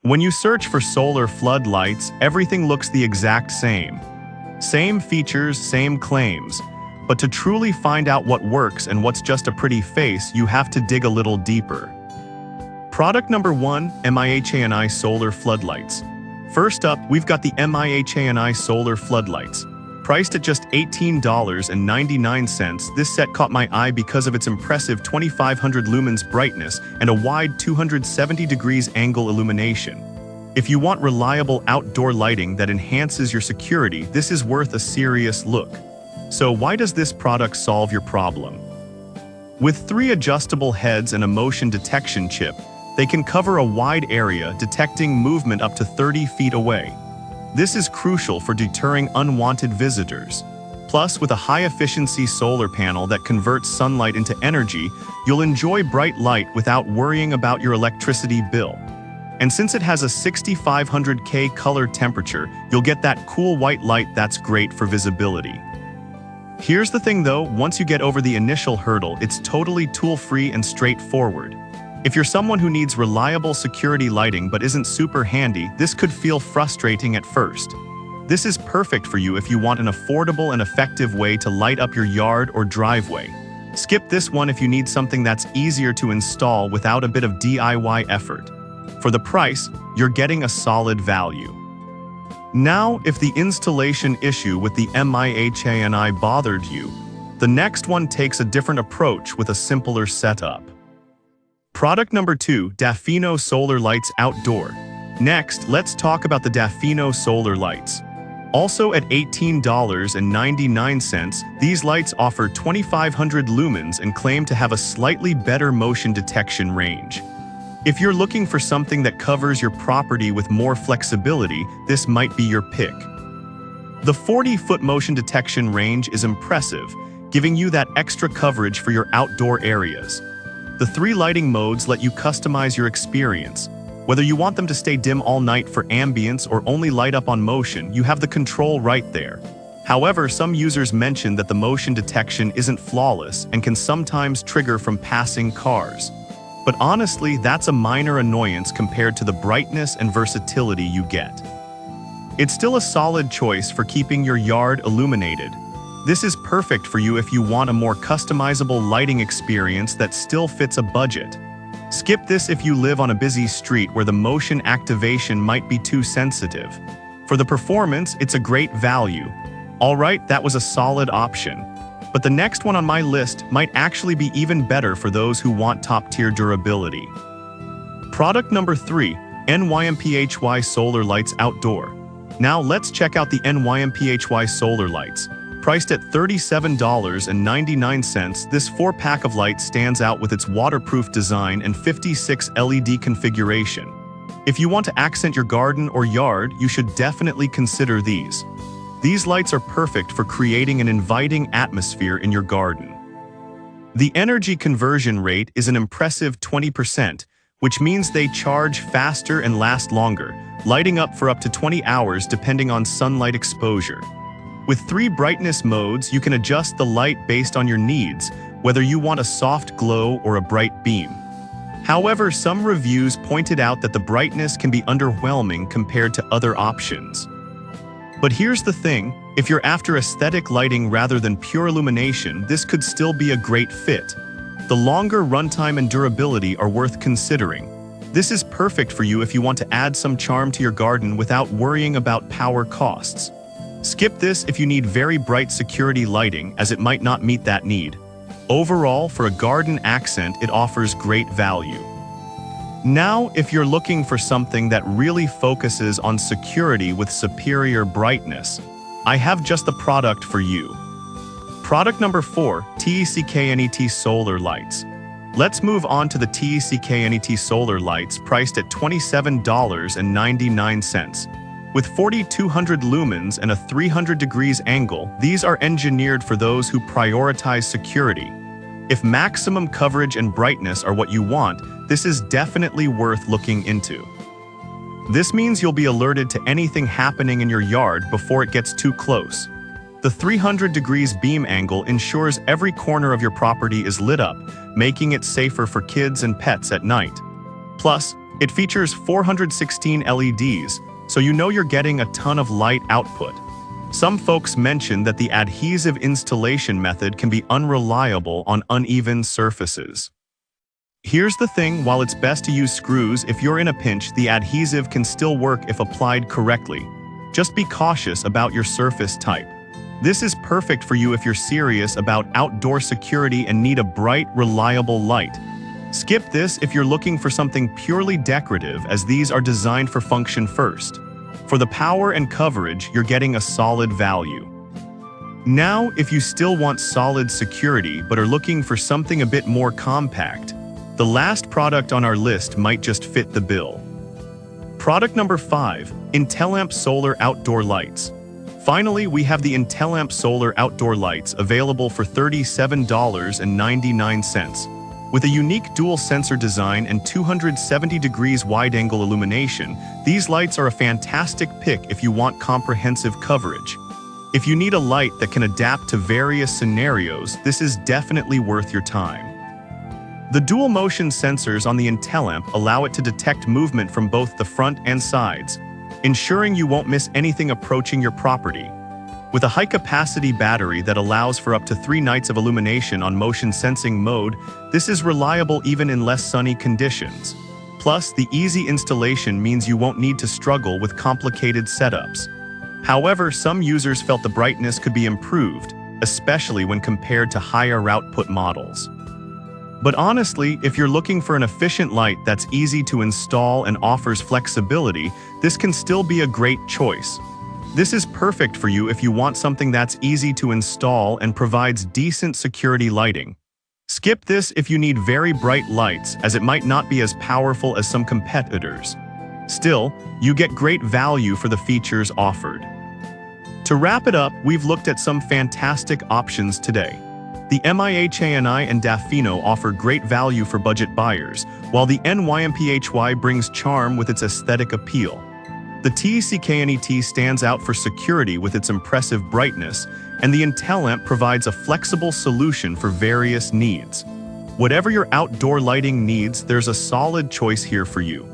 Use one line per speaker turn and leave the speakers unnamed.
When you search for solar floodlights, everything looks the exact same. Same features, same claims. But to truly find out what works and what's just a pretty face, you have to dig a little deeper. Product number 1, MIHANI Solar Floodlights. First up, we've got the MIHANI Solar Floodlights. Priced at just $18.99, this set caught my eye because of its impressive 2500 lumens brightness and a wide 270 degrees angle illumination. If you want reliable outdoor lighting that enhances your security, this is worth a serious look. So why does this product solve your problem? With 3 adjustable heads and a motion detection chip, they can cover a wide area, detecting movement up to 30 feet away. This is crucial for deterring unwanted visitors. Plus, with a high-efficiency solar panel that converts sunlight into energy, you'll enjoy bright light without worrying about your electricity bill. And since it has a 6500 K color temperature, you'll get that cool white light that's great for visibility. Here's the thing though, once you get over the initial hurdle, it's totally tool-free and straightforward. If you're someone who needs reliable security lighting but isn't super handy, this could feel frustrating at first. This is perfect for you if you want an affordable and effective way to light up your yard or driveway. Skip this one if you need something that's easier to install without a bit of DIY effort. For the price, you're getting a solid value. Now, if the installation issue with the MIHANI bothered you, the next one takes a different approach with a simpler setup. Product number 2, Dafino Solar Lights Outdoor. Next, let's talk about the Dafino Solar Lights. Also at $18.99, these lights offer 2500 lumens and claim to have a slightly better motion detection range. If you're looking for something that covers your property with more flexibility, this might be your pick. The 40-foot motion detection range is impressive, giving you that extra coverage for your outdoor areas. The 3 lighting modes let you customize your experience. Whether you want them to stay dim all night for ambience or only light up on motion, you have the control right there. However, some users mention that the motion detection isn't flawless and can sometimes trigger from passing cars. But honestly, that's a minor annoyance compared to the brightness and versatility you get. It's still a solid choice for keeping your yard illuminated. This is perfect for you if you want a more customizable lighting experience that still fits a budget. Skip this if you live on a busy street where the motion activation might be too sensitive. For the performance, it's a great value. Alright, that was a solid option. But the next one on my list might actually be even better for those who want top-tier durability. Product number 3, NYMPHY Solar Lights Outdoor. Now let's check out the NYMPHY Solar Lights. Priced at $37.99, this 4-pack of lights stands out with its waterproof design and 56 LED configuration. If you want to accent your garden or yard, you should definitely consider these. These lights are perfect for creating an inviting atmosphere in your garden. The energy conversion rate is an impressive 20%, which means they charge faster and last longer, lighting up for up to 20 hours depending on sunlight exposure. With 3 brightness modes, you can adjust the light based on your needs, whether you want a soft glow or a bright beam. However, some reviews pointed out that the brightness can be underwhelming compared to other options. But here's the thing, if you're after aesthetic lighting rather than pure illumination, this could still be a great fit. The longer runtime and durability are worth considering. This is perfect for you if you want to add some charm to your garden without worrying about power costs. Skip this if you need very bright security lighting, as it might not meet that need. Overall, for a garden accent, it offers great value. Now, if you're looking for something that really focuses on security with superior brightness, I have just the product for you. Product number 4, TECKNET Solar Lights. Let's move on to the TECKNET Solar Lights, priced at $27.99. With 4200 lumens and a 300 degrees angle, these are engineered for those who prioritize security. If maximum coverage and brightness are what you want, this is definitely worth looking into. This means you'll be alerted to anything happening in your yard before it gets too close. The 300 degrees beam angle ensures every corner of your property is lit up, making it safer for kids and pets at night. Plus, It features 416 LEDs, so you know you're getting a ton of light output. Some folks mention that the adhesive installation method can be unreliable on uneven surfaces. Here's the thing, while it's best to use screws if you're in a pinch, the adhesive can still work if applied correctly. Just be cautious about your surface type. This is perfect for you if you're serious about outdoor security and need a bright, reliable light. Skip this if you're looking for something purely decorative, as these are designed for function first. For the power and coverage, you're getting a solid value. Now, if you still want solid security but are looking for something a bit more compact, the last product on our list might just fit the bill. Product number 5, Intellamp Solar Outdoor Lights. Finally, we have the Intellamp Solar Outdoor Lights available for $37.99. With a unique dual sensor design and 270 degrees wide-angle illumination, these lights are a fantastic pick if you want comprehensive coverage. If you need a light that can adapt to various scenarios, this is definitely worth your time. The dual motion sensors on the Intellamp allow it to detect movement from both the front and sides, ensuring you won't miss anything approaching your property. With a high-capacity battery that allows for up to 3 nights of illumination on motion sensing mode, this is reliable even in less sunny conditions. Plus, the easy installation means you won't need to struggle with complicated setups. However, some users felt the brightness could be improved, especially when compared to higher output models. But honestly, if you're looking for an efficient light that's easy to install and offers flexibility, this can still be a great choice. This is perfect for you if you want something that's easy to install and provides decent security lighting. Skip this if you need very bright lights, as it might not be as powerful as some competitors. Still, you get great value for the features offered. To wrap it up, we've looked at some fantastic options today. The MIHANI and Dafino offer great value for budget buyers, while the NYMPHY brings charm with its aesthetic appeal. The TECKNET stands out for security with its impressive brightness, and the Intellamp provides a flexible solution for various needs. Whatever your outdoor lighting needs, there's a solid choice here for you.